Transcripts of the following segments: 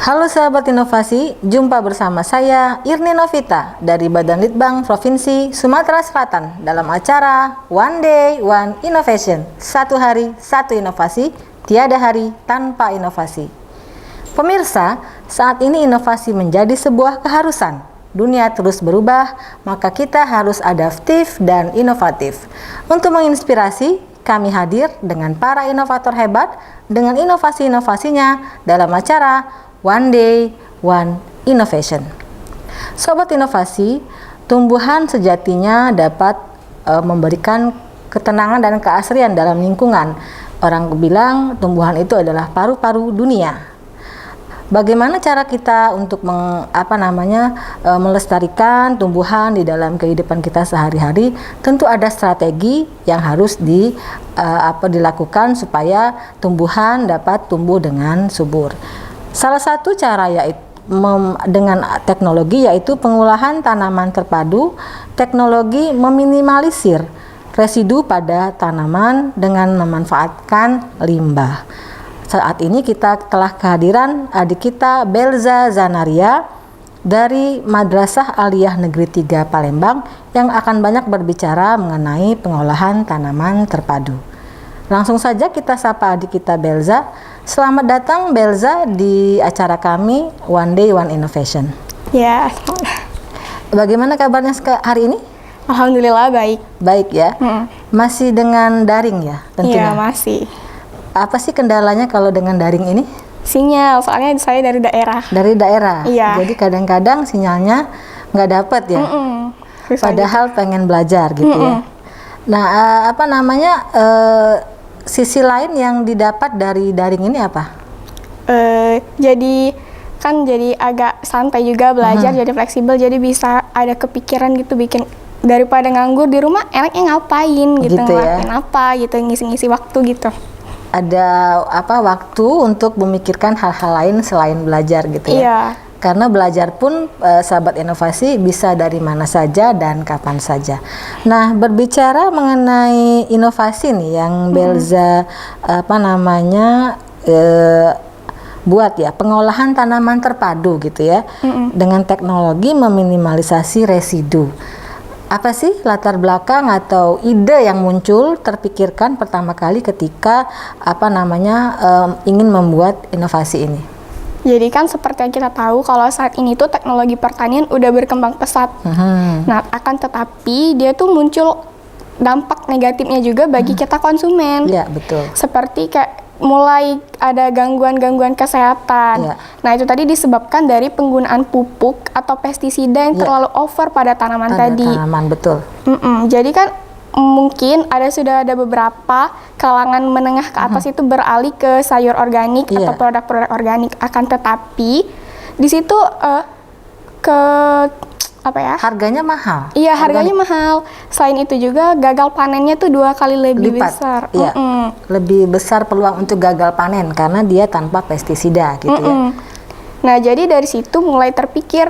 Halo sahabat inovasi, jumpa bersama saya Irni Novita dari Badan Litbang Provinsi Sumatera Selatan dalam acara One Day One Innovation. Satu hari, satu inovasi, tiada hari tanpa inovasi. Pemirsa, saat ini inovasi menjadi sebuah keharusan. Dunia terus berubah, maka kita harus adaptif dan inovatif. Untuk menginspirasi, kami hadir dengan para inovator hebat dengan inovasi-inovasinya dalam acara One Day, One Innovation. Sobat inovasi, tumbuhan sejatinya dapat memberikan ketenangan dan keasrian dalam lingkungan. Orang bilang tumbuhan itu adalah paru-paru dunia. Bagaimana cara kita untuk melestarikan tumbuhan di dalam kehidupan kita sehari-hari? Tentu ada strategi yang harus dilakukan supaya tumbuhan dapat tumbuh dengan subur. Salah satu cara yaitu dengan teknologi yaitu pengolahan tanaman terpadu, teknologi meminimalisir residu pada tanaman dengan memanfaatkan limbah. Saat ini kita telah kehadiran adik kita Belza Zanaria dari Madrasah Aliyah Negeri 3 Palembang yang akan banyak berbicara mengenai pengolahan tanaman terpadu. Langsung saja kita sapa adik kita Belza. Selamat datang Belza di acara kami One Day One Innovation. Ya. Bagaimana kabarnya hari ini? Alhamdulillah baik. Baik ya. Masih dengan daring ya tentunya? Iya masih. Apa sih kendalanya kalau dengan daring ini? Sinyal, soalnya saya dari daerah. Dari daerah? Iya. Jadi kadang-kadang sinyalnya nggak dapat ya? Padahal pengen belajar gitu ya. Nah sisi lain yang didapat dari daring ini apa? Jadi agak santai juga belajar, jadi fleksibel, jadi bisa ada kepikiran gitu bikin daripada nganggur di rumah enaknya ngapain gitu ngelakuin apa gitu, ngisi-ngisi waktu gitu. Ada waktu untuk memikirkan hal-hal lain selain belajar gitu ya? Iya. Karena belajar pun sahabat inovasi bisa dari mana saja dan kapan saja. Nah, berbicara mengenai inovasi nih yang Belza buat ya, pengolahan tanaman terpadu gitu ya, dengan teknologi meminimalisasi residu. Apa sih latar belakang atau ide yang muncul terpikirkan pertama kali ketika ingin membuat inovasi ini? Jadi kan seperti yang kita tahu kalau saat ini tuh teknologi pertanian udah berkembang pesat. Nah, akan tetapi dia tuh muncul dampak negatifnya juga bagi kita konsumen. Iya, betul. Seperti kayak mulai ada gangguan-gangguan kesehatan. Ya. Nah, itu tadi disebabkan dari penggunaan pupuk atau pestisida yang terlalu over pada tanaman tadi. Tanaman, betul. Jadi kan mungkin sudah ada beberapa kalangan menengah ke atas itu beralih ke sayur organik atau produk-produk organik. Akan tetapi di situ harganya mahal. Iya, harganya mahal. Selain itu juga gagal panennya tuh 2 kali lebih besar. Iya. Lebih besar peluang untuk gagal panen karena dia tanpa pestisida gitu ya. Nah, jadi dari situ mulai terpikir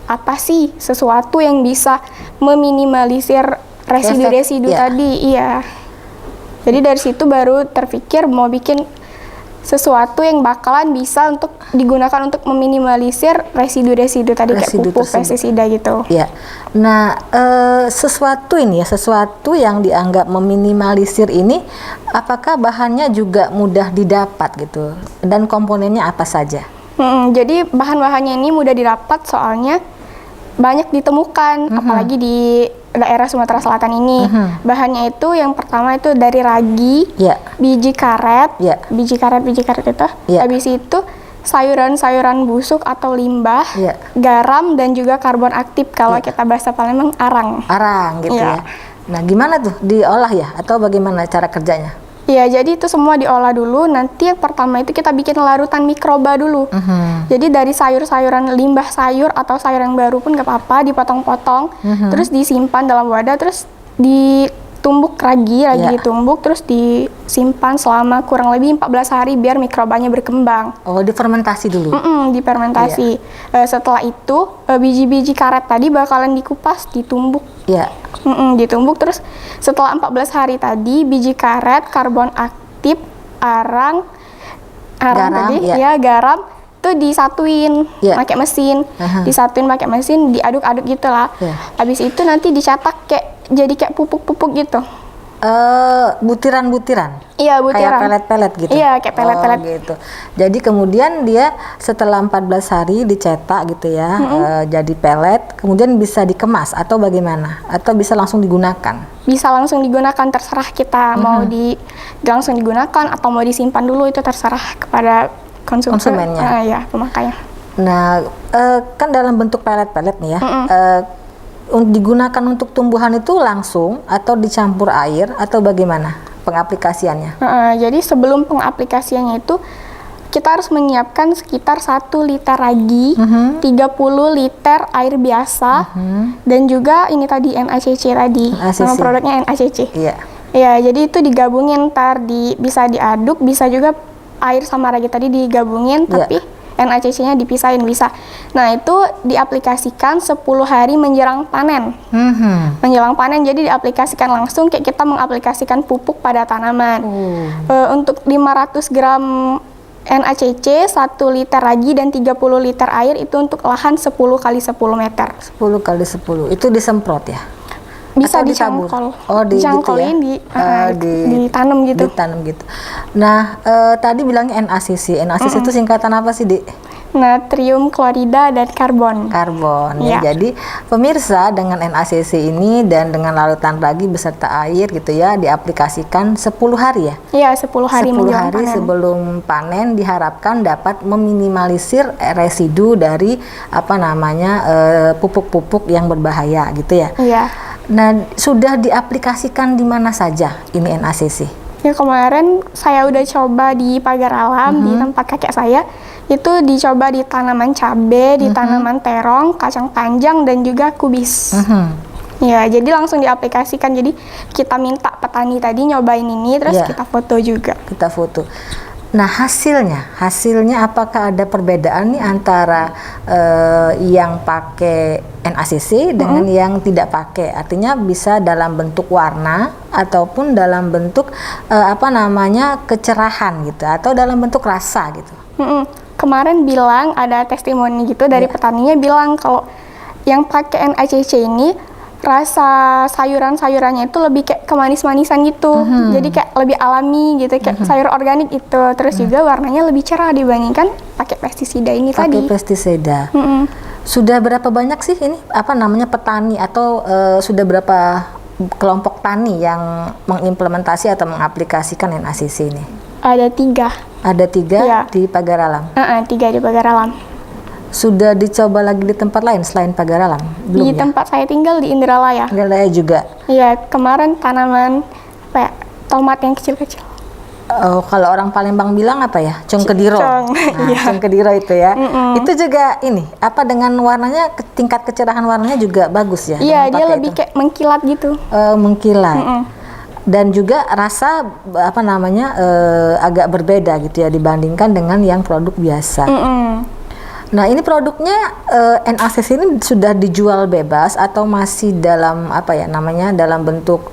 apa sih sesuatu yang bisa meminimalisir residu-residu tadi. Iya. Jadi dari situ baru terpikir mau bikin sesuatu yang bakalan bisa untuk digunakan untuk meminimalisir residu-residu tadi kayak pupuk, pestisida gitu. Ya. Nah, sesuatu yang dianggap meminimalisir ini, apakah bahannya juga mudah didapat gitu? Dan komponennya apa saja? Jadi bahan-bahannya ini mudah didapat soalnya banyak ditemukan, apalagi di daerah Sumatera Selatan ini. Bahannya itu yang pertama itu dari ragi, biji karet, biji karet itu. Habis itu sayuran-sayuran busuk atau limbah, garam dan juga karbon aktif. Kalau kita bahasa Palembang arang. Arang gitu ya. Nah, gimana tuh diolah ya atau bagaimana cara kerjanya? Iya, jadi itu semua diolah dulu. Nanti yang pertama itu kita bikin larutan mikroba dulu. Jadi dari sayur-sayuran limbah sayur atau sayur yang baru pun gak apa-apa, dipotong-potong, terus disimpan dalam wadah, terus ditumbuk ragi ditumbuk, terus disimpan selama kurang lebih 14 hari biar mikrobanya berkembang. Oh, difermentasi dulu? Difermentasi. Setelah itu biji-biji karet tadi bakalan dikupas, ditumbuk. Ditumbuk, terus setelah 14 hari tadi biji karet, karbon aktif, garam itu disatuin pakai mesin, disatuin pakai mesin, diaduk-aduk gitu lah. Habis itu nanti dicetak jadi kayak pupuk-pupuk gitu. Butiran-butiran? Iya, butiran. Kayak pelet-pelet gitu? Iya, kayak pelet-pelet. Gitu. Jadi kemudian dia setelah 14 hari dicetak gitu ya, jadi pelet, kemudian bisa dikemas atau bagaimana? Atau bisa langsung digunakan? Bisa langsung digunakan, terserah kita mau langsung digunakan atau mau disimpan dulu, itu terserah kepada konsumennya. Ya, pemakainya. Nah, kan dalam bentuk pelet-pelet nih ya. Digunakan untuk tumbuhan itu langsung atau dicampur air atau bagaimana pengaplikasiannya? Jadi sebelum pengaplikasiannya itu kita harus menyiapkan sekitar 1 liter ragi, 30 liter air biasa, dan juga ini tadi NaCC tadi. Nama produknya NaCC. Iya. Ya, jadi itu digabungin, bisa diaduk, bisa juga air sama ragi tadi digabungin, tapi NaCC-nya dipisahin bisa. Nah, itu diaplikasikan 10 hari menjelang panen. Menjelang panen, jadi diaplikasikan langsung kayak kita mengaplikasikan pupuk pada tanaman. Untuk 500 gram NaCC, 1 liter ragi, dan 30 liter air itu untuk lahan 10 kali 10 meter. 10 kali 10, itu disemprot ya? Bisa dicangkol. Dicangkolin gitu ya? Ditanam gitu. Ditanam gitu. Nah, tadi bilangnya NaCC. NaCC itu singkatan apa sih, Dik? Natrium klorida dan karbon. Ya. Jadi pemirsa, dengan NaCC ini dan dengan larutan ragi beserta air gitu ya, diaplikasikan 10 hari ya? Iya, 10 hari 10 hari sebelum panen diharapkan dapat meminimalisir residu dari pupuk-pupuk yang berbahaya gitu ya? Iya. Nah, sudah diaplikasikan di mana saja ini NaCC? Ya, kemarin saya udah coba di pagar alam, di tempat kakek saya. Itu dicoba di tanaman cabai, di tanaman terong, kacang panjang, dan juga kubis. Ya, jadi langsung diaplikasikan. Jadi kita minta petani tadi nyobain ini, terus kita foto juga. Kita foto. Nah, hasilnya apakah ada perbedaan nih antara yang pakai NaCC dengan yang tidak pakai? Artinya bisa dalam bentuk warna ataupun dalam bentuk kecerahan gitu, atau dalam bentuk rasa gitu. Kemarin bilang ada testimoni gitu dari petaninya bilang kalau yang pakai NaCC ini rasa sayuran-sayurannya itu lebih kayak kemanis-manisan gitu. Jadi kayak lebih alami gitu, kayak sayur organik itu. Terus juga warnanya lebih cerah dibandingkan pakai pestisida ini tadi. Pakai pestisida. Sudah berapa banyak sih ini petani atau sudah berapa kelompok tani yang mengimplementasi atau mengaplikasikan NaCC ini? Ada 3. Ada 3 di pagar alam? 3 di pagar alam. Sudah dicoba lagi di tempat lain selain pagar alam? Belum di tempat saya tinggal di Indralaya. Indralaya juga? Iya, kemarin tanaman tomat yang kecil-kecil. Oh, kalau orang Palembang bilang apa ya? Congkediro. Congkediro itu ya. Itu juga ini, dengan warnanya, tingkat kecerahan warnanya juga bagus ya? Iya, dia lebih kayak mengkilat gitu. Mengkilat. Dan juga rasa agak berbeda gitu ya dibandingkan dengan yang produk biasa. Nah, ini produknya NaCC ini sudah dijual bebas atau masih dalam dalam bentuk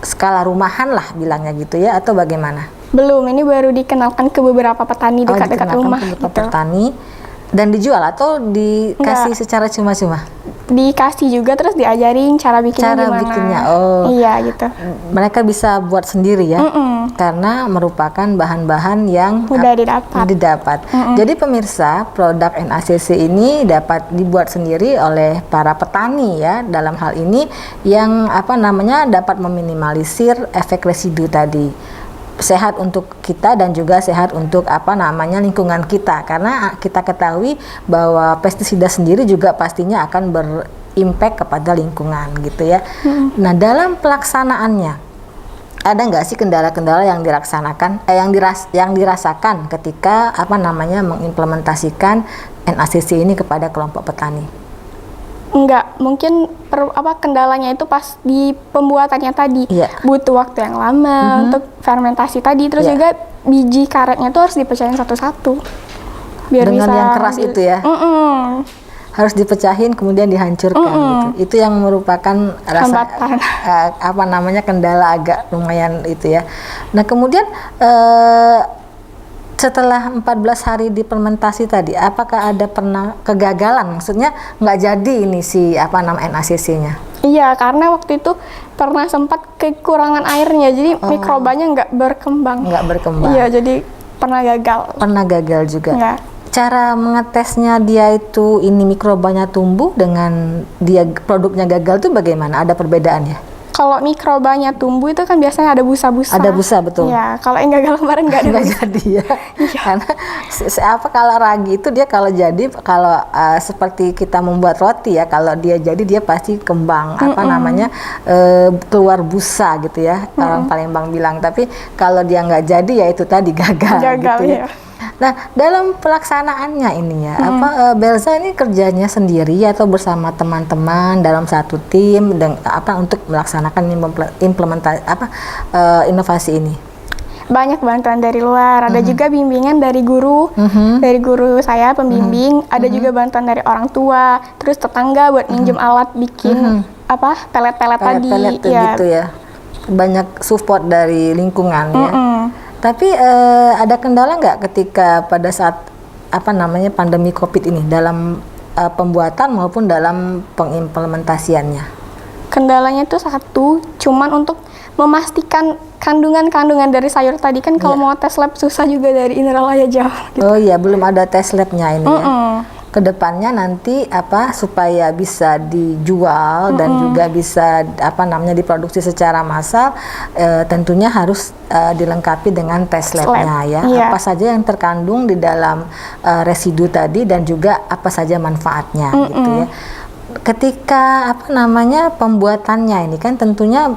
skala rumahan lah bilangnya gitu ya, atau bagaimana? Belum, ini baru dikenalkan ke beberapa petani dekat-dekat rumah. Petani. Dan dijual atau dikasih secara cuma-cuma? Dikasih juga, terus diajarin cara bikinnya gimana. Iya gitu. Mereka bisa buat sendiri ya, karena merupakan bahan-bahan yang mudah didapat. Jadi pemirsa, produk NaCC ini dapat dibuat sendiri oleh para petani ya, dalam hal ini yang dapat meminimalisir efek residu tadi. Sehat untuk kita dan juga sehat untuk lingkungan kita, karena kita ketahui bahwa pestisida sendiri juga pastinya akan berimpact kepada lingkungan gitu ya. Nah, dalam pelaksanaannya ada nggak sih kendala-kendala yang yang dirasakan ketika mengimplementasikan NaCC ini kepada kelompok petani? Enggak, mungkin kendalanya itu pas di pembuatannya tadi. Butuh waktu yang lama untuk fermentasi tadi, terus juga biji karetnya tuh harus dipecahin satu-satu biar dengan bisa yang keras itu ya. Harus dipecahin kemudian dihancurkan gitu. Itu yang merupakan rasa kendala agak lumayan itu ya. Nah, kemudian Setelah 14 hari diplementasi tadi, apakah ada pernah kegagalan? Maksudnya nggak jadi ini si NACC-nya? Iya, karena waktu itu pernah sempat kekurangan airnya, jadi mikrobanya nggak berkembang. Nggak berkembang. Iya, jadi pernah gagal. Pernah gagal juga. Iya. Cara mengetesnya dia itu ini mikrobanya tumbuh dengan dia produknya gagal tuh bagaimana? Ada perbedaannya? Kalau mikrobanya tumbuh itu kan biasanya ada busa-busa. Ada busa, betul. Ya, kalau yang gagal kemarin nggak ada. Nggak jadi ya. Karena kalau ragi itu dia kalau jadi seperti kita membuat roti ya, kalau dia jadi dia pasti kembang keluar busa gitu ya. Orang Palembang bilang. Tapi kalau dia nggak jadi ya itu tadi gagal gitu ya. Iya. Nah, dalam pelaksanaannya ini ya, Belza ini kerjanya sendiri atau bersama teman-teman dalam satu tim untuk melaksanakan inovasi ini? Banyak bantuan dari luar, ada juga bimbingan dari guru, dari guru saya pembimbing, ada juga bantuan dari orang tua, terus tetangga buat minjem alat bikin pelet-pelet tadi. Gitu ya. Banyak support dari lingkungan ya. Tapi ada kendala nggak ketika pada saat pandemi COVID ini dalam pembuatan maupun dalam pengimplementasiannya? Kendalanya itu satu, cuman untuk memastikan kandungan-kandungan dari sayur tadi kan kalau mau tes lab susah juga dari Indralaya jauh. Gitu. Oh iya, belum ada tes labnya ini ya. Kedepannya nanti supaya bisa dijual dan juga bisa diproduksi secara massal, tentunya harus dilengkapi dengan tes labnya ya. Apa saja yang terkandung di dalam residu tadi dan juga apa saja manfaatnya gitu ya. Ketika pembuatannya ini kan tentunya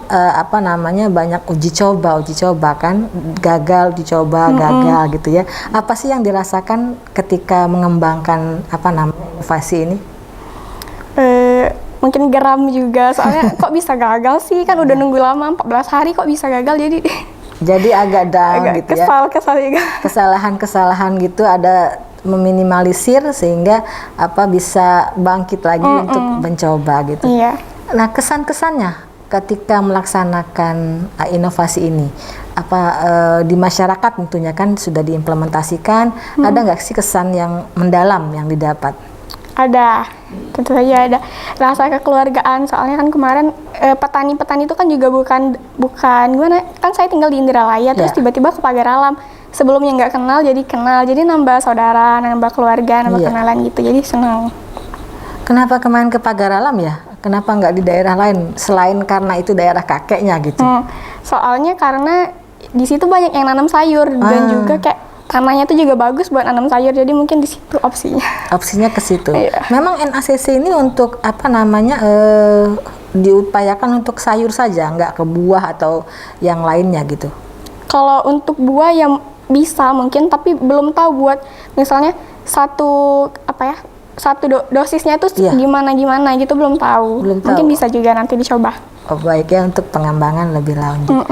banyak uji coba kan, gagal dicoba gagal gitu ya. Apa sih yang dirasakan ketika mengembangkan inovasi ini? Mungkin geram juga soalnya kok bisa gagal sih, kan udah nunggu lama 14 hari kok bisa gagal, jadi agak down gitu ya. Kesal juga. Kesalahan gitu ada meminimalisir sehingga bisa bangkit lagi untuk mencoba gitu. Iya. Nah, kesan-kesannya ketika melaksanakan inovasi ini di masyarakat tentunya kan sudah diimplementasikan, ada nggak sih kesan yang mendalam yang didapat? Ada, tentu saja ada rasa kekeluargaan, soalnya kan kemarin petani-petani itu kan juga bukan gimana, kan saya tinggal di Indralaya terus tiba-tiba ke Pagar Alam. Sebelumnya nggak kenal jadi kenal, jadi nambah saudara, nambah keluarga, nambah kenalan gitu, jadi senang. Kenapa kemarin ke Pagar Alam ya? Kenapa nggak di daerah lain selain karena itu daerah kakeknya gitu? Soalnya karena di situ banyak yang nanam sayur dan juga kayak tanahnya tuh juga bagus buat nanam sayur, jadi mungkin di situ opsinya. Opsinya ke situ. Iya. Memang NACC ini untuk diupayakan untuk sayur saja, nggak ke buah atau yang lainnya gitu? Kalau untuk buah yang bisa mungkin, tapi belum tahu buat misalnya satu dosisnya itu gimana gitu, belum tahu. Mungkin bisa juga nanti dicoba. Oh, baik ya, untuk pengembangan lebih lanjut.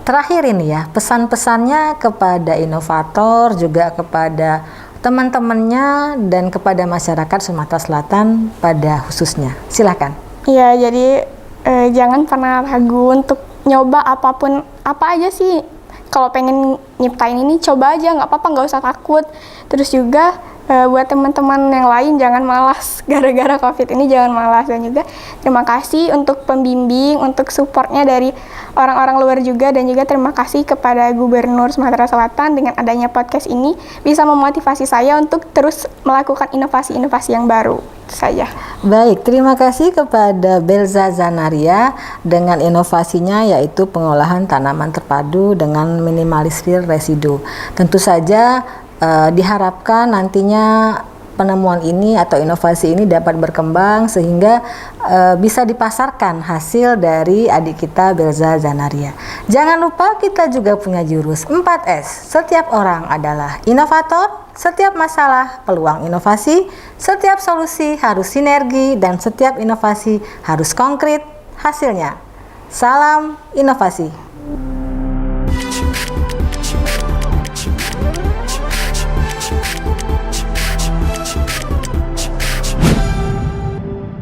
Terakhir ini ya, pesan-pesannya kepada inovator, juga kepada teman-temannya dan kepada masyarakat Sumatera Selatan pada khususnya. Silakan. Iya, jadi jangan pernah ragu untuk nyoba apapun, apa aja sih. Kalau pengen nyiptain ini coba aja, nggak apa-apa, nggak usah takut. Terus juga buat teman-teman yang lain jangan malas, gara-gara COVID ini jangan malas. Dan juga terima kasih untuk pembimbing, untuk supportnya dari orang-orang luar juga, dan juga terima kasih kepada Gubernur Sumatera Selatan dengan adanya podcast ini bisa memotivasi saya untuk terus melakukan inovasi-inovasi yang baru. Itu saja. Baik, terima kasih kepada Belza Zanaria dengan inovasinya yaitu pengolahan tanaman terpadu dengan minimalisir residu. Tentu saja diharapkan nantinya penemuan ini atau inovasi ini dapat berkembang sehingga bisa dipasarkan hasil dari adik kita Belza Zanaria. Jangan lupa kita juga punya jurus 4S. Setiap orang adalah inovator, setiap masalah peluang inovasi, setiap solusi harus sinergi, dan setiap inovasi harus konkret hasilnya. Salam inovasi.